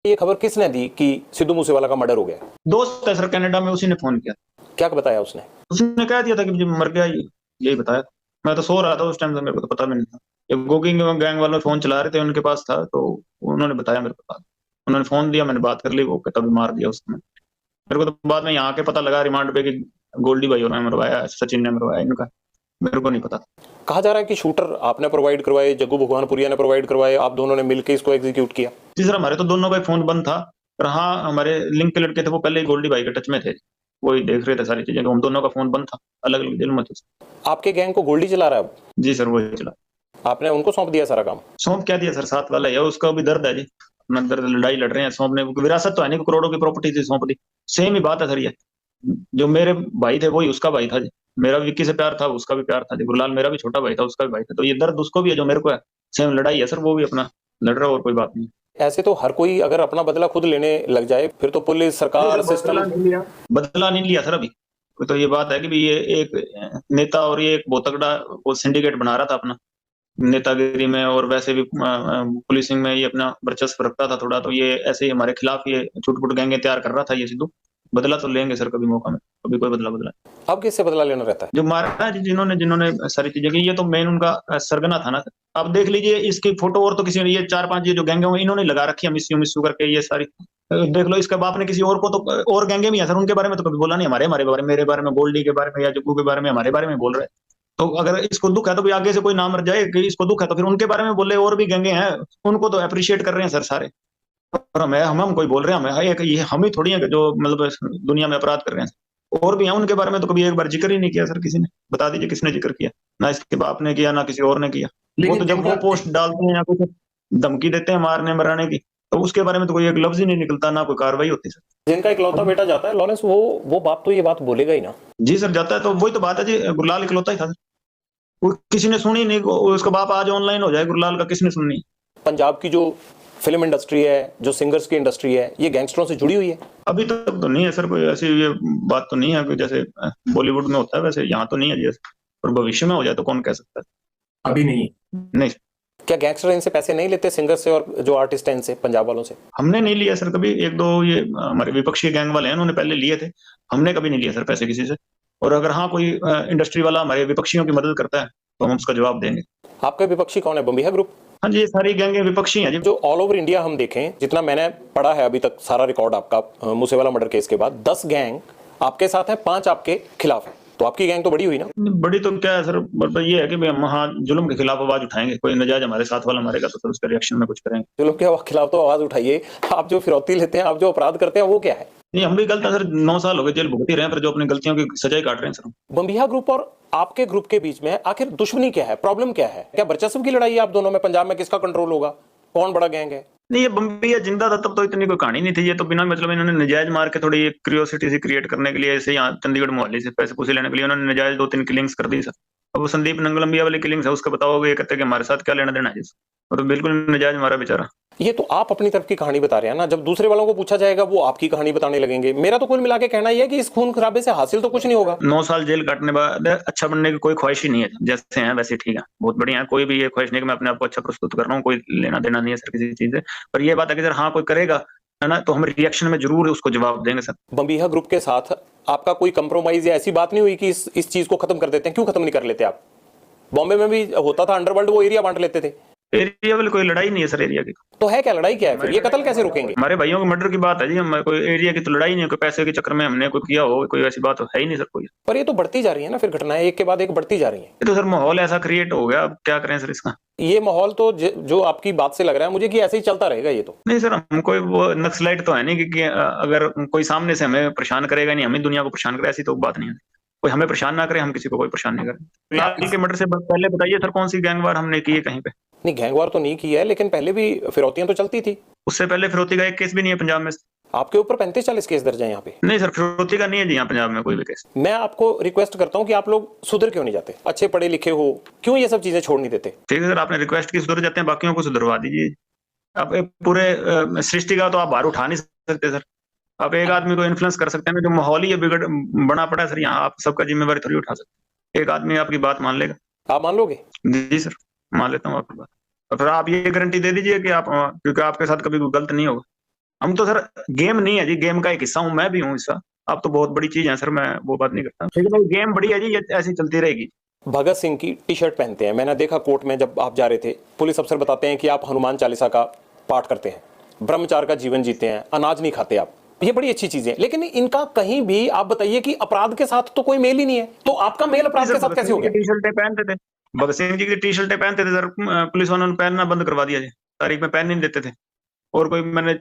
ये खबर किसने दी कि सिद्धू मूसेवाला का मर्डर हो गया? दोस्त है सर कनाडा में, उसी ने फोन किया। क्या बताया उसने? उसने कह दिया था कि मुझे मर गया, यही बताया। मैं तो सो रहा था उस टाइम, से मेरे को तो पता भी नहीं था। ये गोगिंग गैंग वाले फोन चला रहे थे, उनके पास था, तो उन्होंने बताया मेरे को। उन्होंने फोन दिया, मैंने बात कर ली, वो तभी मार दिया उसने। मेरे को तो बाद में यहाँ के पता लगा रिमांड पे कि गोल्डी भाई ने मरवाया, सचिन ने मरवाया इनका। मेरे को नहीं पता। कहा जा रहा है कि शूटर आपने प्रोवाइड करवाए, जग्गू भगवानपुरिया ने प्रोवाइड करवाए, आप दोनों ने मिलकर इसको एग्जीक्यूट किया। जी सर, हमारे तो दोनों का ही फोन बंद था। पर हाँ, हमारे लिंक के लड़के थे, वो पहले ही गोल्डी भाई के टच में थे। वही देख रहे थे सारी चीजें, तो हम दोनों का फोन बंद था, अलग अलग जेल में थे। आपके गैंग को गोल्डी चला रहा है अब? जी सर, वही चला। आपने उनको सौंप दिया सारा काम? सौंप क्या दिया सर, साथ वाला है, उसका भी दर्द है जी। अपना दर्द, लड़ाई लड़ रहे हैं। सौंपने विरासत तो है नहीं, करोड़ों की प्रॉपर्टी थी, सौंप दी। सेम ही बात है सर ये। जो मेरे भाई थे वही उसका भाई था जी। मेरा विक्की से प्यार था, उसका भी प्यार था जी। गुरलाल मेरा भी छोटा भाई था, उसका भी भाई था। तो ये दर्द उसको भी है जो मेरे को है। सेम लड़ाई है सर, वो भी अपना लड़ रहा है, और कोई बात नहीं। ऐसे तो हर कोई अगर अपना बदला खुद लेने लग जाए फिर तो पुलिस सरकार बदला सिस्टम। नहीं लिया, बदला नहीं लिया सर अभी। तो ये बात है कि भी ये एक नेता और ये एक बहुत तगड़ा वो सिंडिकेट बना रहा था अपना, नेतागिरी में, और वैसे भी पुलिसिंग में ये अपना वर्चस्व रखता था थोड़ा। तो ये ऐसे ही हमारे खिलाफ ये छुटपुट गैंगे तैयार कर रहा था ये सिद्धू। बदला तो लेंगे सर कभी मौका में, कभी कोई बदला बदला। अब किससे बदला लेना रहता है? जो मारा है जी, जिन्होंने जिन्होंने सारी चीजें की, ये तो मेन उनका सरगना था ना। आप देख लीजिए इसकी फोटो, और तो किसी ने, ये चार पांच ये जो गैंगे हैं इन्होंने लगा रखी है, मिस्यू मिस्यू करके ये सारी। देख लो, इसके बाप ने किसी और को तो, और गैंगे भी है सर, उनके बारे में तो कभी बोला नहीं। हमारे हमारे बारे में, मेरे बारे में, गोल्डी के बारे में या जग्गू के बारे में, हमारे बारे में बोल रहे हैं। तो अगर इसको दुख है तो भी आगे से कोई ना मर जाए, कि इसको दुख है तो फिर उनके बारे में बोले। और भी गैंगे हैं, उनको तो अप्रिशिएट कर रहे हैं सर सारे। और हमें हम कोई बोल रहे हैं, हमें ये हम ही थोड़ी है जो मतलब दुनिया में अपराध कर रहे हैं। और भी हैं, उनके बारे में तो कभी एक बार जिक्र ही नहीं किया सर किसी ने। बता दीजिए किसने जिक्र किया? ना इसके बाप ने किया, ना किसी और ने किया। वो लेकिन तो जब वो पोस्ट डालते हैं या कुछ धमकी देते हैं मारने मराने की, तो उसके बारे में तो कोई एक लफ्ज ही नहीं निकलता, ना कोई कार्रवाई होती सर। जिनका इकलौता बेटा जाता है लॉरेंस, वो बाप तो ये बात बोलेगा ही ना। जी सर, जाता है तो वही तो बात है जी। गुरलाल इकलौता ही था सर, वो किसी ने सुनी नहीं। उसका बाप आज ऑनलाइन हो जाए, गुरलाल का किसने सुननी? पंजाब की जो फिल्म इंडस्ट्री है, जो सिंगर्स की इंडस्ट्री है, ये गैंगस्टरों से जुड़ी हुई है? अभी तक तो नहीं है सर, कोई ऐसी ये बात तो नहीं है कि जैसे बॉलीवुड में होता है वैसे यहाँ तो नहीं है जैसे। और भविष्य में हो जाए तो कौन कह सकता है। अभी नहीं। नहीं, क्या गैंगस्टर इनसे पैसे नहीं लेते, सिंगर से और जो आर्टिस्ट हैं इनसे, पंजाब वालों से? हमने नहीं लिया सर कभी। एक दो ये हमारे विपक्षी गैंग वाले हैं, उन्होंने पहले लिए थे। हमने कभी नहीं लिया सर पैसे किसी से। और अगर हाँ कोई इंडस्ट्री वाला हमारे विपक्षियों की मदद करता है तो हम उसका जवाब देंगे। आपका विपक्षी कौन है? बंबिहा ग्रुप? हाँ जी, ये सारी गैंगे विपक्षी हैं जी। जो ऑल ओवर इंडिया हम देखें, जितना मैंने पढ़ा है अभी तक सारा रिकॉर्ड आपका मूसेवाला मर्डर केस के बाद, 10 गैंग आपके साथ हैं, 5 आपके खिलाफ है। तो आपकी गैंग तो बड़ी हुई ना? बड़ी तो क्या है सर, मतलब ये है कि भाई हम हाँ जुल्म के खिलाफ आवाज उठाएंगे। कोई नजायज हमारे साथ वाला मारेगा तो सर उसके रिएक्शन में कुछ करेंगे। जुल्म के खिलाफ तो आवाज उठाइए। आप जो फिरौती लेते हैं, आप जो अपराध करते हैं, वो क्या है? नहीं, हम भी गलत है सर। 9 साल हो गए जेल भुगत ही रहे हैं, पर जो अपनी गलतियों की सजाई काट रहे हैं सर। बंबिहा ग्रुप और आपके ग्रुप के बीच में आखिर दुश्मनी क्या है, प्रॉब्लम क्या है? क्या वर्चस्व की लड़ाई है आप दोनों में? पंजाब में किसका कंट्रोल होगा, कौन बड़ा गैंग है? नहीं, ये बम्बिया जिंदा था तब तो इतनी कोई कहानी नहीं थी। ये तो बिना मतलब इन्होंने नजायज मार के थोड़ी क्यूरियोसिटी सी क्रिएट करने के लिए, ऐसे यहाँ चंडीगढ़ मोहाली से पैसे पूसे लेने के लिए उन्होंने नजायज 2-3 किलिंग्स कर दी सर। अब वो संदीप नंगलम्बिया वाली किलिंग्स है, उसका बताओगे ये कहते हैं कि हमारे साथ क्या लेना देना है। वो तो बिल्कुल नजायज मारा बेचारा। ये तो आप अपनी तरफ की कहानी बता रहे हैं ना, जब दूसरे वालों को पूछा जाएगा वो आपकी कहानी बताने लगेंगे। मेरा तो कुल मिला के कहना यह है कि इस खून खराबे से हासिल तो कुछ नहीं होगा। 9 साल जेल काटने बाद अच्छा बनने की कोई ख्वाहिश ही नहीं है। जैसे हैं वैसे ठीक है, बहुत बढ़िया है। कोई भी ये ख्वाहिश नहीं कि मैं अपने आप को अच्छा प्रस्तुत कर रहा हूँ, कोई लेना देना नहीं है सर किसी चीज से। पर ये बात है कि सर हाँ कोई करेगा है ना, तो हम रिएक्शन में जरूर उसको जवाब देंगे सर। बंबिहा ग्रुप के साथ आपका कोई कंप्रोमाइज या ऐसी बात नहीं हुई कि इस चीज को खत्म कर देते हैं? क्यों खत्म नहीं कर लेते आप? बॉम्बे में भी होता था, अंडरवर्ल्ड वो एरिया बांट लेते थे। एरिया वाली कोई लड़ाई नहीं है सर, एरिया की। तो है क्या लड़ाई? क्या है फिर? ये कत्ल कैसे रुकेंगे? हमारे भाइयों के मर्डर की बात है जी। हम कोई एरिया की तो लड़ाई नहीं है, कोई पैसे के चक्कर में हमने कोई किया हो, कोई ऐसी बात है ही नहीं सर कोई। पर ये तो बढ़ती जा रही है ना, फिर घटनाएं एक के बाद एक बढ़ती जा रही हैं। ये तो सर माहौल ऐसा क्रिएट हो गया, अब क्या करें सर इसका। ये माहौल तो जो आपकी बात से लग रहा है मुझे कि ऐसे ही चलता रहेगा ये तो। नहीं सर, हम कोई वो नक्सलाइट तो है नहीं कि अगर कोई सामने से हमें परेशान करेगा नहीं, हमें दुनिया को परेशान करे, ऐसी तो बात नहीं है। कोई हमें परेशान ना करे, हम किसी को कोई परेशान नहीं करें। लाल के मर्डर से पहले बताइए सर कौन सी गैंगवार हमने की है कहीं पे? नहीं, गैंगवार तो नहीं की है, लेकिन पहले भी फिरौतियां तो चलती थी। उससे पहले फिरौती का एक केस भी नहीं है पंजाब में। आपके ऊपर 35-40 केस दर्ज है यहाँ पे। नहीं सर, फिरौती का नहीं है जी यहाँ पंजाब में कोई भी केस। मैं आपको रिक्वेस्ट करता हूँ कि आप लोग सुधर क्यों नहीं जाते? अच्छे पढ़े लिखे हो, क्यों ये सब चीजें छोड़ नहीं देते? ठीक है सर, आपने रिक्वेस्ट की, सुधर जाते हैं, बाकियों को सुधरवा दीजिए। आप एक पूरे सृष्टि का तो आप बाहर उठा नहीं सकते सर। आप एक आदमी को इन्फ्लुएंस कर सकते हैं, जो माहौल ही ये बिगड़ बना पड़ा है सर यहाँ, आप सबका जिम्मेवारी थोड़ी उठा सकते। एक आदमी आपकी बात मान लेगा? आप मान लोगे? जी सर, मान लेता हूँ आपकी बात। और फिर आप ये गारंटी दे दीजिए कि आप, क्योंकि आपके साथ कभी कोई गलत नहीं होगा। हम तो सर गेम नहीं है जी, गेम का एक हिस्सा हूँ, मैं भी हूँ हिस्सा। अब तो बहुत बड़ी चीज है सर, मैं वो बात नहीं करता, लेकिन भाई गेम बड़ी है जी, ये ऐसी चलती रहेगी। भगत सिंह की टी शर्ट पहनते हैं, मैंने देखा कोर्ट में जब आप जा रहे थे, पुलिस अफसर बताते हैं कि आप हनुमान चालीसा का पाठ करते हैं, ब्रह्मचार का जीवन जीते हैं, अनाज नहीं खाते आप, ये बड़ी अच्छी चीजें हैं, लेकिन इनका कहीं भी आप बताइए कि अपराध के साथ तो कोई मेल ही नहीं है, तो आपका मेल अपराध के साथ कैसे हो गया? टी शर्टें पहनते थे, भगत सिंह जी की टी शर्टें पहनते थे सर, पुलिस वालों ने पहनना बंद करवा दिया जी, तारीख में पहन नहीं देते थे। और कोई मैंने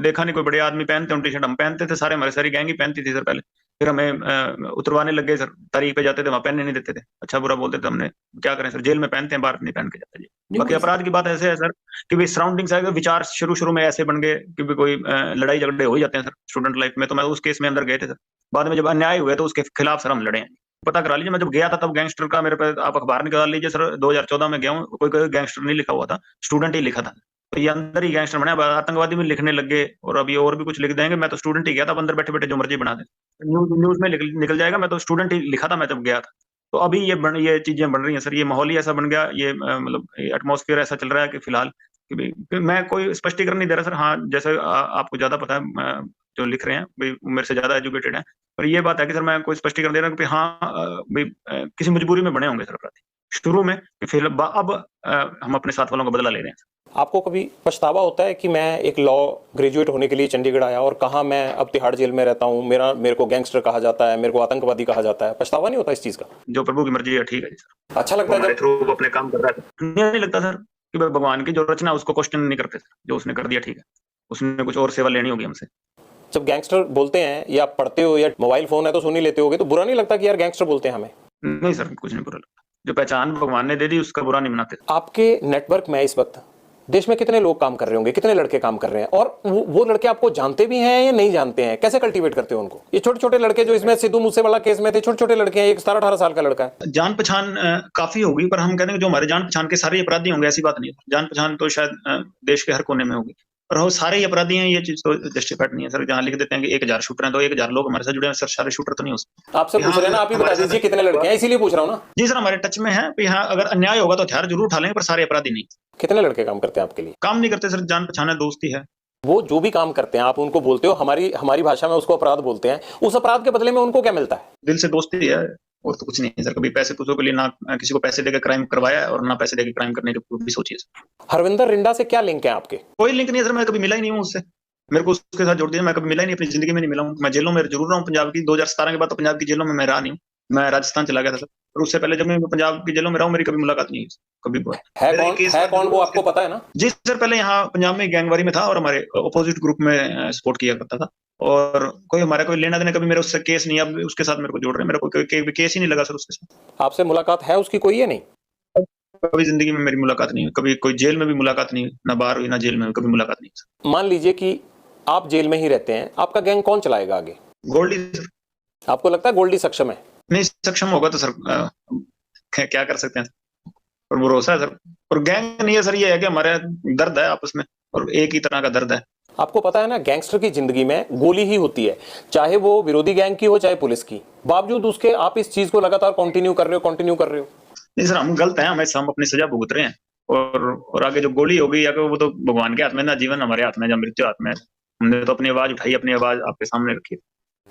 देखा नहीं कोई बड़े आदमी पहनते हो टी शर्ट, हम पहनते थे सारे, हमारे सारी गैंग ही पहनती थी सर पहले। फिर हमें उतरवाने लग गए सर, तारीख पे जाते थे वहां पहनने नहीं देते थे, अच्छा बुरा बोलते थे, हमने क्या करें सर, जेल में पहनते हैं, बाहर नहीं पहन के जाते जी। बाकी अपराध की बात ऐसे है सर कि भाई सराउंडिंग से विचार शुरू शुरू में ऐसे बन गए कि भी कोई लड़ाई झगड़े हो ही जाते हैं सर स्टूडेंट लाइफ में, तो मैं उस केस में अंदर गए थे सर। बाद में जब अन्याय हुए तो उसके खिलाफ सर हम लड़े हैं। पता करा लीजिए, मैं जब गया था तब गैंगस्टर का मेरे पे आप अखबार निकाल लीजिए सर, 2014 में गया हूँ, कोई गैंगस्टर नहीं लिखा हुआ था, स्टूडेंट ही लिखा था। तो ये अंदर ही गैंगस्टर बने, अब आतंकवादी में लिखने लग गए और अभी और भी कुछ लिख देंगे। मैं तो स्टूडेंट ही गया था, अब अंदर बैठे बैठे जो मर्जी बना दे, न्यूज में निकल जाएगा, मैं तो स्टूडेंट ही लिखा था मैं जब गया था। तो अभी ये चीजें बन रही हैं सर, ये माहौल ही ऐसा बन गया, ये मतलब एटमॉस्फेयर ऐसा चल रहा है कि फिलहाल कि मैं कोई स्पष्टीकरण नहीं दे रहा सर। हाँ, जैसे आपको ज्यादा पता है, जो लिख रहे हैं भाई मेरे से ज्यादा एजुकेटेड है, पर ये बात है कि सर मैं कोई स्पष्टीकरण दे रहा हूँ कि हाँ भाई किसी मजबूरी में बने होंगे सर अपराधी शुरू में, फिर अब हम अपने साथ वालों का बदला ले रहे हैं। आपको कभी पछतावा होता है कि मैं एक लॉ ग्रेजुएट होने के लिए चंडीगढ़ आया और कहा मैं अब तिहाड़ जेल में रहता हूँ, मेरे को गैंगस्टर कहा जाता है, मेरे को आतंकवादी कहा जाता है, पछतावा नहीं होता इस चीज का? जो प्रभु की मर्जी है ठीक है जी सर, अच्छा लगता है थ्रू अपने काम कर रहा है, नहीं लगता सर कि भगवान की जो रचना उसको क्वेश्चन नहीं करते सर, जो उसने कर दिया ठीक है, उसने कुछ और सेवा लेनी होगी हमसे। जब गैंगस्टर बोलते हैं या पढ़ते हो या मोबाइल फोन है तो सुन ही लेते होगे, तो बुरा नहीं लगता कि यार गैंगस्टर बोलते हैं हमें? नहीं सर, कुछ नहीं बुरा लगता, जो पहचान भगवान ने दे दी उसका बुरा नहीं मनाते। आपके नेटवर्क में इस वक्त देश में कितने लोग काम कर रहे होंगे, कितने लड़के काम कर रहे हैं, और वो लड़के आपको जानते भी हैं या नहीं जानते हैं, कैसे कल्टीवेट करते हो उनको? ये छोटे छोटे लड़के जो इसमें सिद्धू मूसेवाला केस में थे, छोटे छोटे लड़के हैं, एक 17-18 साल का लड़का है। जान पहचान काफी होगी, पर हम कहते हैं कि जो हमारे जान पहचान के सारे अपराधी होंगे ऐसी बात नहीं है, जान पहचान तो शायद देश के हर कोने में होगी, और वो सारे ही अपराधी हैं, ये चीज तो जस्टिफाइड नहीं है सर। जहाँ लिख देते हैं कि 1000 शूटर हैं तो 1000 लोग हमारे साथ जुड़े हैं सर, सारे शूटर तो नहीं हो सकते। आपसे पूछ रहे हैं ना, आप ही बता दीजिए कितने लड़के हैं, इसीलिए पूछ रहा हूँ ना। जी सर, हमारे टच में है, हाँ अगर अन्याय होगा तो हथियार जरूर उठा लेंगे, पर सारे अपराधी नहीं। कितने लड़के काम करते हैं आपके लिए? काम नहीं करते सर, जान पहचान है, दोस्ती है। वो जो भी काम करते हैं आप उनको बोलते हो, हमारी भाषा में उसको अपराध बोलते हैं, उस अपराध के बदले में उनको क्या मिलता है? दिल से दोस्ती है और तो कुछ नहीं है सर। कभी पैसे पूछो के लिए ना किसी को पैसे देकर क्राइम करवाया है और ना पैसे देकर क्राइम करने की भी सोचिए सर। हरविंदर रिंडा से क्या लिंक है आपके? कोई लिंक नहीं है सर, मैं कभी मिला ही नहीं हूँ उससे, मेरे को उसके साथ जोड़ दिया, मैं कभी मिला ही नहीं, अपनी जिंदगी में नहीं मिला हूँ। मैं जेलों में जरूर रहा हूँ पंजाब की, 2017 के बाद तो पंजाब की जेलों में मैं रहा नहीं हूँ, मैं राजस्थान चला गया था सर, और उससे पहले जब मैं पंजाब की जेलों में रहा हूँ मेरी कभी मुलाकात नहीं हुई कभी। है कौन वो आपको पता है ना? जी सर, पहले यहाँ पंजाब में गैंगवारी में था और हमारे अपोजिट ग्रुप में सपोर्ट किया करता था, और कोई हमारा कोई लेना देना कभी मेरा उससे केस नहीं, अब उसके साथ मेरे को जोड़ रहे हैं, मेरा कोई केस ही नहीं लगा सर उसके साथ। आपसे मुलाकात है उसकी कोई है नहीं? कभी जिंदगी में मेरी मुलाकात नहीं हुई, कभी कोई जेल में भी मुलाकात नहीं हुई, ना बाहर हुई ना जेल में, कभी मुलाकात नहीं सर। मान लीजिए कि आप जेल में ही रहते हैं, आपका गैंग कौन चलाएगा आगे? गोल्डी सर। आपको लगता है गोल्डी सक्षम है? नहीं, सक्षम होगा तो सर क्या कर सकते हैं, और भरोसा है सर, और गैंग नहीं है सर, ये है कि हमारे दर्द है आपस में और एक ही तरह का दर्द है। आपको पता है ना, गैंगस्टर की जिंदगी में गोली ही होती है, चाहे वो विरोधी गैंग की हो चाहे पुलिस की, बावजूद उसके आप इस चीज को लगातार कंटिन्यू कर रहे हो। नहीं सर, हम गलत हैं, हम अपनी सजा भुगत रहे हैं, और आगे जो गोली होगी या वो तो भगवान के हाथ में ना, जीवन हमारे हाथ में, या मृत्यु हाथ में। हमने तो अपनी आवाज उठाई, अपनी आवाज आपके सामने रखी।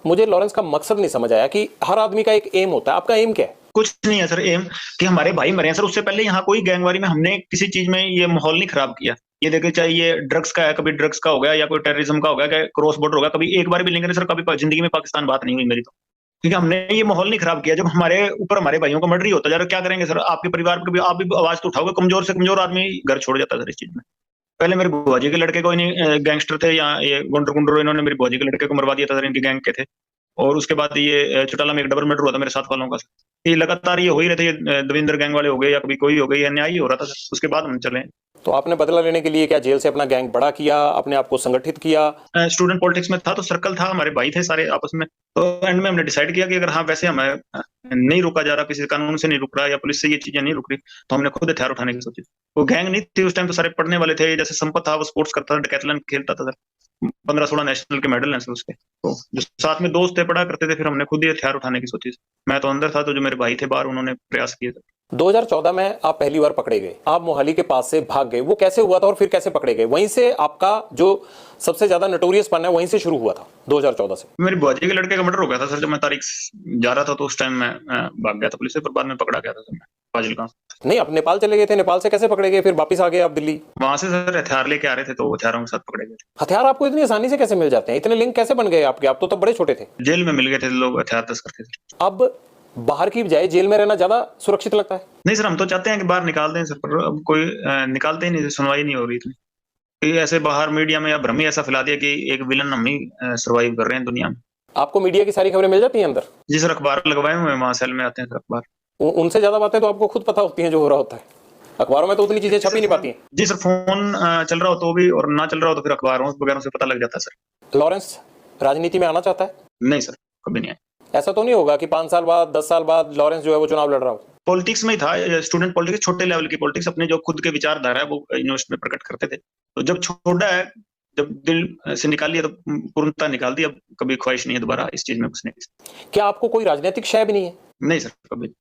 मुझे लॉरेंस का मकसद नहीं समझ आया कि हर आदमी का एक एम होता है, आपका एम क्या है? कुछ नहीं है सर एम, कि हमारे भाई मरे हैं सर, उससे पहले यहाँ कोई गैंगवारी में हमने किसी चीज में ये माहौल नहीं खराब किया। ये देखे चाहे ये ड्रग्स का है, कभी ड्रग्स का हो गया या कोई टेररिज्म का हो गया, क्रॉस बॉर्डर होगा, कभी एक बार भी लेंगे सर, कभी जिंदगी में पाकिस्तान बात नहीं हुई मेरी तो, क्योंकि हमने ये माहौल नहीं खराब किया। जब हमारे ऊपर हमारे भाइयों का मर्डर ही होता जा रहा, क्या करेंगे सर? आपके परिवार पर भी आप भी आवाज तो उठाओगे, कमजोर से कमजोर आदमी घर छोड़ जाता है सर इस चीज में। पहले मेरे बुआ जी के लड़के को इन्हीं गैंगस्टर थे, या ये गुंडर इन्होंने मेरी बुआ जी के लड़के को मरवा दिया था सर, इनकी गैंग के थे। और उसके बाद ये चौटाला में एक डबल मर्डर हुआ था मेरे साथ वालों का। ये लगातार ये हो ही रहे थे, ये दविंदर गैंग वाले हो गए या कभी कोई हो गई, अन्याय ही हो रहा था सर। उसके बाद हम चले। तो आपने बदला लेने के लिए क्या जेल से अपना गैंग बड़ा किया, अपने आप को संगठित किया? स्टूडेंट पॉलिटिक्स में था तो सर्कल था, हमारे भाई थे सारे आपस में, तो एंड में हमने डिसाइड किया कि अगर हाँ वैसे हमें नहीं रोका जा रहा, किसी कानून से नहीं रुक रहा या पुलिस से ये चीजें नहीं रुक रही, तो हमने खुद हथियार उठाने की सोची। वो गैंग नहीं थी उस टाइम, तो सारे पढ़ने वाले थे। जैसे संपत था वो स्पोर्ट्स करता था, डेकैथलॉन खेलता था सर, 15-16 नेशनल के मेडल हैं सर उसके। तो जो साथ में दोस्त थे पढ़ा करते थे, फिर हमने खुद ही हथियार उठाने की सोची। मैं तो अंदर था, तो जो मेरे भाई थे बाहर, उन्होंने प्रयास किए थे। 2014 में आप पहली बार पकड़े गए, आप मोहाली के पास से भाग गए, वो कैसे हुआ था और फिर कैसे पकड़े गए? वहीं से आपका जो सबसे ज्यादा नटोरियस पन है वहीं से शुरू हुआ था 2014 से। मेरी बुआजी के लड़के का मर्डर हो गया था सर, जब मैं तारीख जा रहा था तो उस टाइम मैं भाग गया था पुलिस से, पर बाद में पकड़ा गया था सर मैं फाजिलका। नहीं, आप नेपाल चले गए थे, नेपाल से कैसे पकड़े गए, फिर वापस आ गए आप दिल्ली? वहां से सर हथियार लेके आ रहे थे, तो हथियारों के साथ पकड़े गए थे। हथियार आपको इतनी आसानी से कैसे मिल जाते हैं? इतने लिंक कैसे बन गए आपके? आप तो तब बड़े छोटे थे। जेल में मिल गए थे लोग हथियार तस्कर थे सर। अब बाहर की बजाय जेल में रहना ज्यादा सुरक्षित लगता है? नहीं सर, हम तो चाहते हैं कि बाहर निकाल दें सर, पर अब कोई निकालते ही नहीं, सुनवाई नहीं हो रही इतनी। कि ऐसे बाहर मीडिया में या भ्रम ही ऐसा फैला दिया कि एक विलन हम ही सर्वाइव कर रहे हैं दुनिया में। आपको मीडिया की सारी खबरें मिल जाती हैं अंदर? जी सर, अखबार लगवाए हुए हैं, वहां सेल में आते हैं सर अखबार। उनसे ज्यादा बातें तो आपको खुद पता होती हैं जो हो रहा होता है। अखबारों में तो उतनी चीजें छप ही नहीं पाती हैं। जी सर, फोन चल रहा हो तो भी, और ना चल रहा हो तो फिर अखबारों वगैरह से पता लग जाता है सर। लॉरेंस राजनीति में आना चाहता है? नहीं सर, कभी नहीं आया। ऐसा तो नहीं होगा कि 5 साल बाद 10 साल बाद लॉरेंस जो है वो चुनाव लड़ रहा हो? पॉलिटिक्स में ही था, स्टूडेंट पॉलिटिक्स, छोटे लेवल की पॉलिटिक्स, अपने जो खुद के विचारधारा है वो यूनिवर्सिटी में प्रकट करते थे। तो जब छोड़ा है, जब दिल से निकाल लिया तो पूर्णतः निकाल दिया। कभी ख्वाहिश नहीं है दोबारा इस चीज में घुसने की। क्या आपको कोई राजनीतिक शय भी नहीं है? नहीं सर, कभी।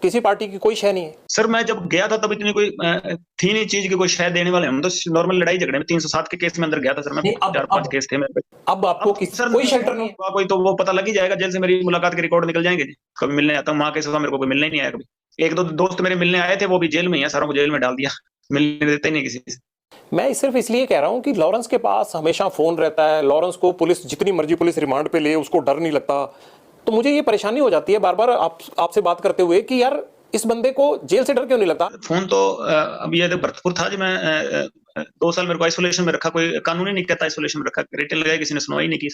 किसी पार्टी की कोई शय नहीं है? सर मैं जब गया था तब इतनी कोई थी नहीं चीज की कोई शय देने वाले। हम तो नॉर्मल लड़ाई झगड़े में 307 के केस में अंदर गया था सर मैं। नहीं, अब 4-5 केस थे मेरे पे। अब आपको सर कोई शेल्टर नहीं है? कोई तो वो पता लग ही जाएगा, जेल से मेरी मुलाकात के रिकॉर्ड निकल जाएंगे जी। कभी मिलने आता हूँ वहां के सिवा मेरे को कोई मिलने ही नहीं आया कभी। एक दो दोस्त मेरे मिलने आए थे, वो भी जेल में ही है, सारों को जेल में डाल दिया, मिलने देते ही नहीं किसी से। मैं सिर्फ इसलिए कह रहा हूं कि लॉरेंस के पास हमेशा फोन रहता है, लॉरेंस को पुलिस जितनी मर्जी पुलिस रिमांड पे ले उसको डर नहीं लगता। तो मुझे ये परेशानी हो जाती है बार बार आपसे बात करते हुए कि यार इस बंदे को जेल से डर क्यों नहीं लगता? फोन तो अब ये भरतपुर था जी। मैं 2 साल मेरे को आइसोलेशन में रखा, कोई कानूनी नहीं कहता आइसोलेशन में रखा, रिटेल लगाई, किसी ने सुनवाई नहीं की।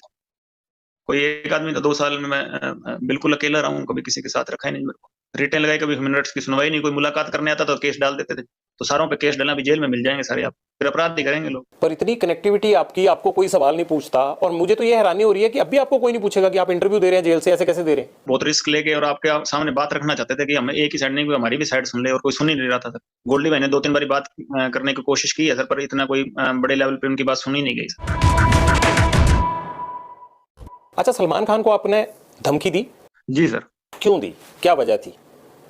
कोई एक आदमी तो 2 साल में मैं बिल्कुल अकेला रहा हूँ, कभी किसी के साथ रखा ही नहीं मेरे को। रिटेल लगाई, कभी ह्यूमन राइट्स की सुनवाई नहीं। कोई मुलाकात करने आता तो केस डाल देते थे। तो सारों पे केस डालना, भी जेल में मिल जाएंगे सारे आप, फिर अपराध भी करेंगे लोग। पर इतनी कनेक्टिविटी आपकी, आपको कोई सवाल नहीं पूछता। और मुझे तो ये हैरानी हो रही है कि अभी आपको कोई नहीं पूछेगा कि आप इंटरव्यू दे रहे हैं जेल से, ऐसे कैसे दे रहे हैं? बहुत रिस्क लेके और आपके सामने बात रखना चाहते थे कि हम एक ही साइड नहीं, कोई हमारी भी साइड सुन ले, और कोई सुन ही नहीं रहा था सर। गोल्डी भाई ने 2-3 बार बात करने की कोशिश की है सर, पर इतना कोई बड़े लेवल पे उनकी बात सुनी नहीं गई सर। अच्छा, सलमान खान को आपने धमकी दी? जी सर। क्यों दी, क्या वजह थी?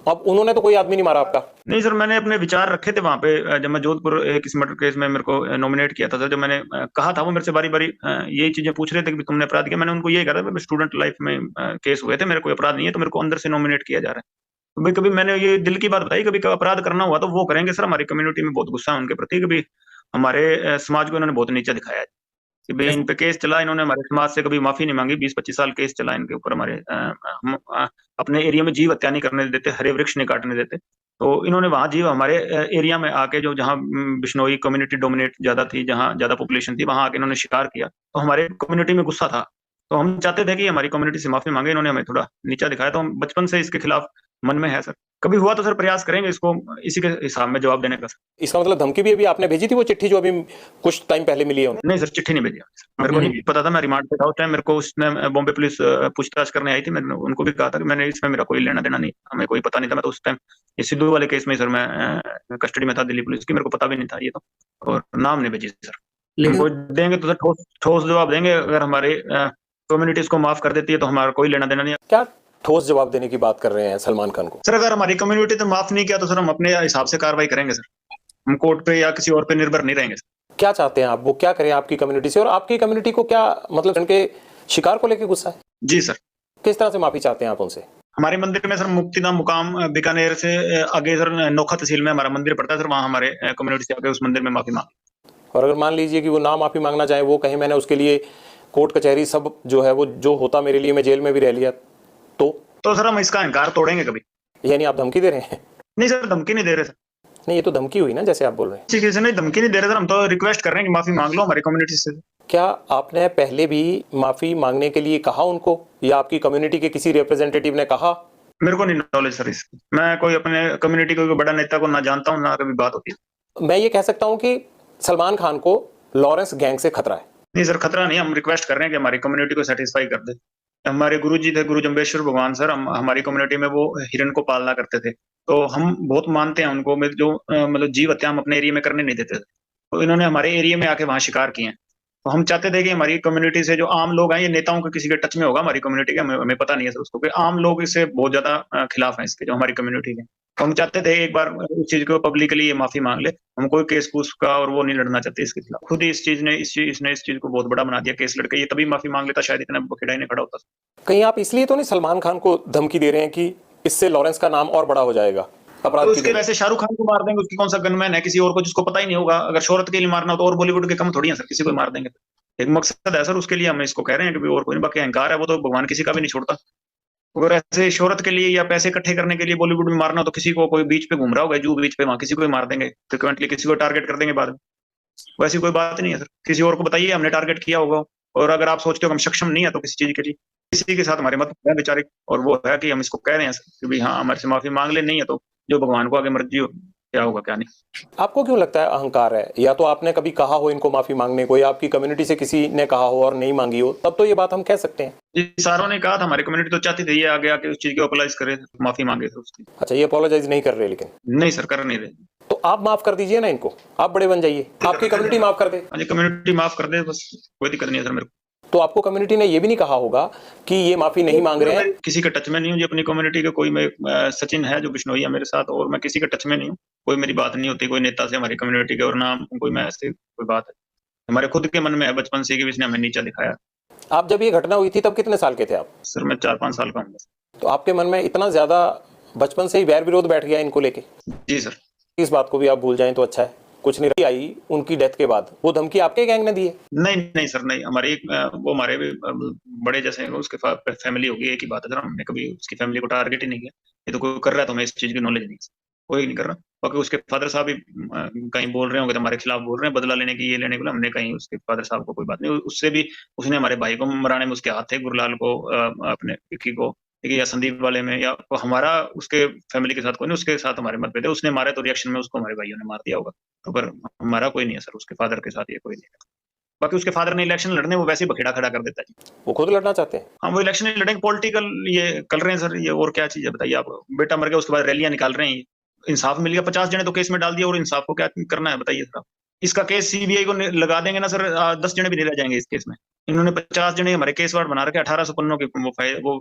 अब उन्होंने तो कोई आदमी नहीं मारा आपका। नहीं सर, मैंने अपने विचार रखे थे वहां पे, जब मैं जोधपुर किसी मर्डर केस में मेरे को नॉमिनेट किया था सर। जब मैंने कहा था, वो मेरे से बारी बारी यही चीजें पूछ रहे थे कि तुमने अपराध किया। मैंने उनको यही कहा था, स्टूडेंट लाइफ में केस हुए थे, मेरे कोई अपराध नहीं है, तो मेरे को अंदर से नॉमिनेट किया जा रहा है। कभी कभी मैंने ये दिल की बात बताई, कभी अपराध करना हुआ तो वो करेंगे सर। हमारी कम्युनिटी में बहुत गुस्सा है उनके प्रति, कभी हमारे समाज को इन्होंने बहुत नीचा दिखाया है कि भाई इन पे केस चला, इन्होंने हमारे समाज से कभी माफी नहीं मांगी। 20-25 साल केस चला इनके ऊपर हमारे। हम अपने एरिया में जीव हत्या नहीं करने देते, हरे वृक्ष नहीं काटने देते। तो इन्होंने वहां जीव हमारे एरिया में आके, जो जहाँ बिश्नोई कम्युनिटी डोमिनेट ज्यादा थी, जहाँ ज्यादा पॉपुलेशन थी, वहां आके इन्होंने शिकार किया। तो हमारे कम्युनिटी में गुस्सा था, तो हम चाहते थे कि हमारी कम्युनिटी से माफी मांगे। इन्होंने हमें थोड़ा नीचा दिखाया, तो हम बचपन से इसके खिलाफ मन में है सर। कभी हुआ तो सर प्रयास करेंगे इसको इसी के हिसाब में जवाब देने का सर। इसका मतलब धमकी भी अभी आपने भेजी थी, वो चिट्ठी जो अभी कुछ टाइम पहले मिली है उन्हें? नहीं सर, चिट्ठी नहीं भेजी मेरे को, नहीं पता था। मैं रिमांड पे था उस टाइम। मेरे को उसने बॉम्बे पुलिस पूछताछ करने आई थी। मैंने उनको भी कहा था कि मैंने इसमें मेरा कोई लेना देना नहीं, हमें कोई पता नहीं था। मैं तो उस टाइम ये सिद्धू वाले केस में सर मैं कस्टडी में था दिल्ली पुलिस की, मेरे को पता भी नहीं था ये तो। और नाम नहीं भेजी सर। हमको देंगे तो सर ठोस ठोस जवाब देंगे। अगर हमारे कम्युनिटीज को माफ कर देती है तो हमारा कोई लेना देना नहीं है। क्या ठोस जवाब देने की बात कर रहे हैं सलमान खान को? सर अगर हमारी कम्युनिटी ने माफ नहीं किया तो सर हम अपने हिसाब से कार्रवाई करेंगे सर। हम कोर्ट पे या किसी और पे निर्भर नहीं रहेंगे सर। क्या चाहते हैं आप, वो क्या करें आपकी कम्युनिटी से? और आपकी कम्युनिटी को क्या मतलब उनके शिकार को लेकर गुस्सा है? जी सर। किस तरह से माफी चाहते हैं आप उनसे? हमारे मंदिर में सर मुक्तिधाम मुकाम बीकानेर से आगे सर नोखा तहसील में हमारा मंदिर पड़ता है सर। वहाँ हमारे कम्युनिटी से आके उस मंदिर में माफी मांगी। और अगर मान लीजिए कि वो ना माफी मांगना चाहे, वो कहीं मैंने उसके लिए कोर्ट कचहरी सब जो है वो जो होता मेरे लिए, मैं जेल में भी रह लिया, तो सर हम इसका अहंकार तोड़ेंगे कभी। यानी आप धमकी दे रहे हैं? नहीं सर, धमकी नहीं दे रहे सर। नहीं, ये तो धमकी हुई ना जैसे आप बोल रहे हैं। किसी से नहीं, धमकी नहीं दे रहे सर। हम तो रिक्वेस्ट कर रहे हैं कि माफी मांग लो हमारी कम्युनिटी से। क्या आपने पहले भी माफी मांगने के लिए कहा उनको, या आपकी कम्युनिटी के किसी रिप्रेजेंटेटिव ने कहा? मेरे को नहीं नॉलेज सर इसकी। मैं कोई अपने कम्युनिटी को बड़ा नेता को ना जानता हूँ, ना कभी बात होती है। मैं ये कह सकता हूँ कि सलमान खान को लॉरेंस गैंग से खतरा है? नहीं सर, खतरा नहीं। हम रिक्वेस्ट कर रहे हैं कि हमारी कम्युनिटी को सेटिस्फाई कर दे। हमारे गुरु जी थे, गुरु जम्बेश्वर भगवान सर। हमारी कम्युनिटी में वो हिरण को पालना करते थे, तो हम बहुत मानते हैं उनको। जो मतलब जीव हत्या हम अपने एरिया में करने नहीं देते थे, तो इन्होंने हमारे एरिया में आके वहां शिकार किए हैं। तो हम चाहते थे कि हमारी कम्युनिटी से जो आम लोग हैं, ये नेताओं के किसी के टच में होगा हमारी कम्युनिटी के, हमें पता नहीं है सर उसको, कि आम लोग इससे बहुत ज्यादा खिलाफ हैं इसके, जो हमारी कम्युनिटी के। तो हम चाहते थे एक बार उस चीज को पब्लिकली ये माफी मांग ले। हम कोई केस कूस का और वो नहीं लड़ना चाहते इसके खिलाफ। खुद ही इसने इस चीज को बहुत बड़ा बना दिया केस लड़के। ये तभी माफी मांग लेता, शायद इतना बखेड़ा ही नहीं खड़ा होता। कहीं आप इसलिए तो नहीं सलमान खान को धमकी दे रहे हैं कि इससे लॉरेंस का नाम और बड़ा हो जाएगा अपराध तो की उसके दुनिया? वैसे शाहरुख खान को मार देंगे, उसकी कौन सा गनमैन है किसी और को जिसको पता ही नहीं होगा? अगर शोहरत के लिए मारना हो तो और बॉलीवुड के कम थोड़ी है सर, किसी को मार देंगे। एक मकसद है सर उसके लिए हम इसको कह रहे हैं कि और कोई नहीं। बाकी अहंकार है वो तो भगवान किसी का भी नहीं छोड़ता। अगर ऐसे शोहरत के लिए या पैसे इकट्ठे करने के लिए बॉलीवुड में मारना हो तो किसी को, कोई बीच पे घूम रहा होगा जू बीच पे, वहां किसी को भी मार देंगे फ्रिक्वेंटली, किसी को टारगेट कर देंगे बाद में। वैसी कोई बात नहीं है सर। किसी और को बताइए हमने टारगेट किया होगा, और अगर आप सोचते हो कि हम सक्षम नहीं है तो किसी चीज के लिए, किसी के साथ हमारे मत है बेचारे, और वो है कि हम इसको कह रहे हैं सर कि भाई हाँ हमारे से माफी मांग ले, नहीं है तो जो भगवान को आगे मर्जी हो, क्या होगा क्या नहीं। आपको क्यों लगता है अहंकार है? या तो आपने कभी कहा हो इनको माफी मांगने को, या आपकी कम्युनिटी से किसी ने कहा हो और नहीं मांगी हो, तब तो ये बात हम कह सकते हैं। जी सारों ने कहा था, हमारी कम्युनिटी तो चाहती थी ये आगे आके उस चीज की अपोलाइज करे, माफी मांगे थे उसकी। अच्छा, ये अपोलोजाइज नहीं कर रहे लेकिन? नहीं सर, कर नहीं रहे। तो आप माफ कर दीजिए ना इनको, आप बड़े बन जाइए, आपकी कम्युनिटी माफ कर दे। हाँ जी, कम्युनिटी माफ कर दे बस, कोई दिक्कत नहीं है सर मेरे को। तो आपको कम्युनिटी ने ये भी नहीं कहा होगा कि ये माफी नहीं मांग रहे हैं? किसी के टच में नहीं हूँ जी अपनी कम्युनिटी के। कोई सचिन है जो बिश्नोई है मेरे साथ, और मैं किसी के टच में नहीं हूँ। कोई मेरी बात नहीं होती कोई नेता से हमारी कम्युनिटी के, और ना कोई मैं ऐसे कोई बात है। हमारे खुद के मन में है बचपन से कि इसने हमें नीचा दिखाया। आप जब ये घटना हुई थी तब कितने साल के थे आप? सर मैं 4-5 साल का हूँ बस। तो आपके मन में इतना ज्यादा बचपन से ही वैर विरोध बैठ गया इनको लेके? जी सर। इस बात को भी आप भूल जाएं तो अच्छा है। कुछ नहीं आई उनकी डेथ के बाद, वो धमकी आपके गैंग ने दी है? नहीं नहीं सर, नहीं। हमारी वो हमारे भी बड़े जैसे हैं, उसके फैमिली होगी, एक ही बात है सर। हमने कभी उसकी फैमिली को टारगेट ही नहीं किया। ये तो कोई कर रहा है तो हमें इस चीज की नॉलेज नहीं है, कोई नहीं कर रहा। बाकी उसके फादर साहब भी कहीं बोल रहे होंगे तो हमारे खिलाफ बोल रहे हैं, बदला लेने की, ये लेने को। हमने कहीं उसके फादर साहब को कोई बात नहीं। उससे भी उसने हमारे भाई को मराने में उसके हाथ थे, गुरलाल को, अपने विक्की को, ठीक है, या संदीप वाले में, या हमारा उसके फैमिली के साथ कोई नहीं। उसके साथ हमारे मतभेद है। उसने मारे तो रिएक्शन में उसको हमारे भाइयों ने मार दिया होगा, तो पर हमारा कोई नहीं है सर उसके फादर के साथ, ये कोई नहीं है। बाकी उसके फादर ने इलेक्शन लड़ने, वो वैसे ही बखेड़ा खड़ा कर देता है। वो खुद लड़ना चाहते हैं? हाँ, वो इलेक्शन नहीं लड़ेंगे, पॉलिटिकल ये कर रहे हैं सर। ये और क्या चीज है बताइए आप? बेटा मर गया उसके बाद रैलियां निकाल रहे हैं। इंसाफ मिल गया, 50 जने तो केस में डाल दिया, और इंसाफ को क्या करना है बताइए सर आप? इसका केस सीबीआई को लगा देंगे ना सर, 10 जने भी नहीं रह जाएंगे इस केस में। इन्होंने 50 जने हमारे केस वार्ड बना रखे, 1800 पन्नों की वो